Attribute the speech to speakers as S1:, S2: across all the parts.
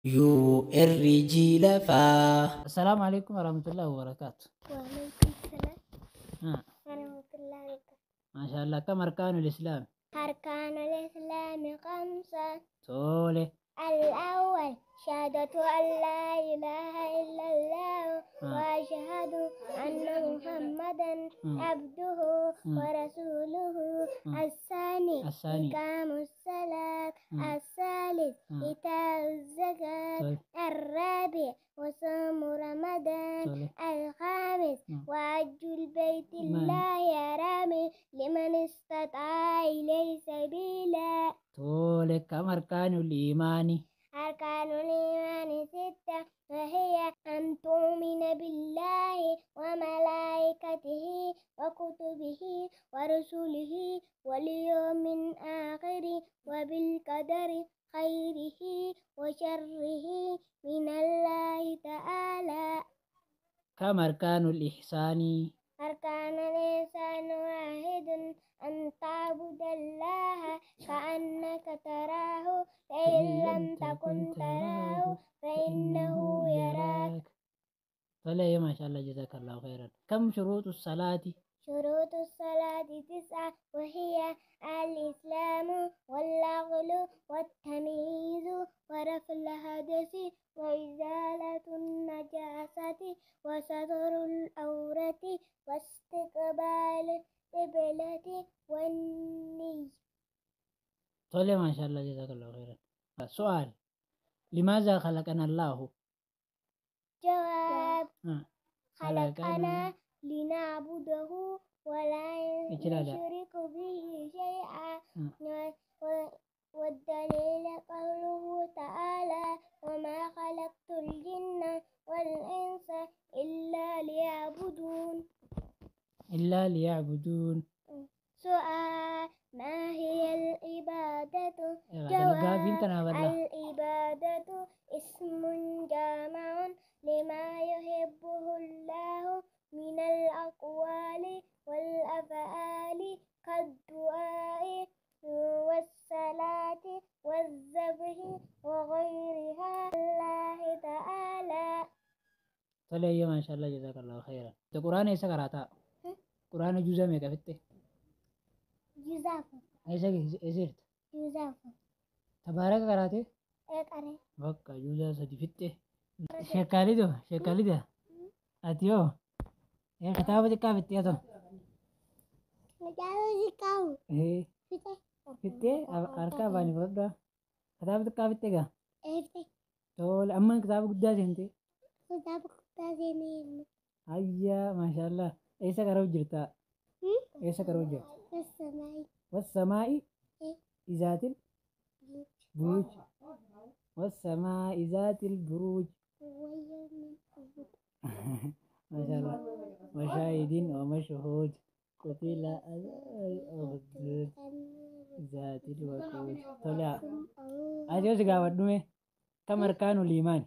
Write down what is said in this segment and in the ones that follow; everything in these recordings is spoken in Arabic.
S1: الرجي لفا. السلام عليكم ورحمة الله وبركاته.
S2: وعليكم السلام
S1: ها.
S2: ورحمة الله وبركاته.
S1: ما شاء الله، كم أركان الإسلام؟
S2: أركان الإسلام 5.
S1: تولي.
S2: الأول شهادة أن لا إله إلا الله وأشهد أن محمدا عبده ورسوله. الثاني إقام الصلاة. الثالث إيتاء الزكاة. الرابع وصوم رمضان. الخامس وحج البيت الله حرام لمن استطاع إليه سبيلا.
S1: تولي. كم أركان الإيمان؟
S2: أركان الإيمان 6، وهي أن تؤمن بالله وملائكته وكتبه ورسله واليوم الآخر وبالقدر خيره وشره من الله تعالى.
S1: كم أركان الإحسان؟
S2: أركان الإحسان 1، أن تعبد الله كأنك تراه فإن لم تكن تراه فإنه يراك.
S1: طيب، ما شاء الله، جزاك الله خيرا. كم شروط الصلاة؟
S2: شروط الصلاة 9، وهي الإسلام والعقل والتمييز ورفع الحدث وإزالة النجاسة وستر العورة واستقبال القبلة والنية.
S1: طيب، ما شاء الله، جزاك الله خيرا. سؤال: لماذا خلقنا الله؟
S2: جواب:
S1: خلقنا
S2: خلقنا لنعبده ولا نشرك به شيئا. والدليل قوله تعالى: وما خلقت الجن والإنس إلا ليعبدون. سؤال: ما هي العبادة؟ جواب: العبادة اسم جامع لما يحبه الله من الأقوال والأفعال كالدعاء والصلاة والذبح وغيرها الله تعالى.
S1: طيب، ما شاء الله، جزاك الله خيرا. القرآن إيسا قراتا؟ قرآن جزء ميكا فتة؟
S2: جزافة.
S1: إيسا إيسيرت؟
S2: جزافة.
S1: تبارك قراتي؟
S2: قرأ.
S1: بقى جزء سدي فتة. شكالي ده أتيو. إيه كتابة كافتة يا تو؟
S2: كتابة
S1: إيه فتة أركاباني برضه. كتابة كافتة كا؟
S2: فتة.
S1: تول أما كتابة قداسي أنت؟
S2: كتابة قداسي.
S1: أيا ما شاء الله. إيسا قرأ جرتا؟ إيسا قرأ جرتا؟ والسماء ذات البروج. والسماء ذات البروج. ما شاء الله. وشاهد ومشهود قتل الأخدود ذات الوقود. طلع أجل سقاوة دومي. كم أركان الإيمان؟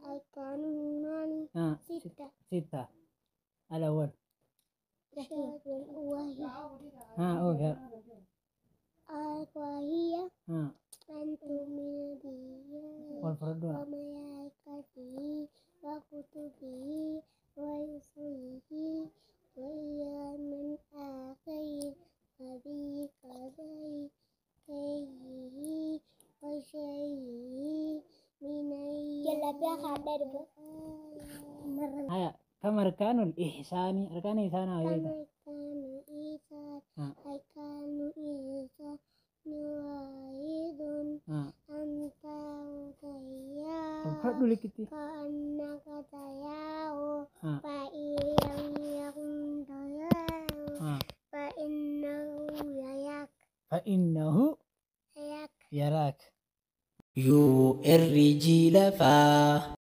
S2: أركان الإيمان 6.
S1: الأول وهي
S2: أن تؤمن بالله وملائكته وكتبه ورسله واليوم الآخر وبالقدر خيره وشره من الله.
S1: كم أركان الإحسان؟ أركان الإحسان
S2: أركان الإحسان واحد، أن تعبد الله كأنك تراه فإن لم يكن تراه فإنه يراك.
S1: الرجي لفا.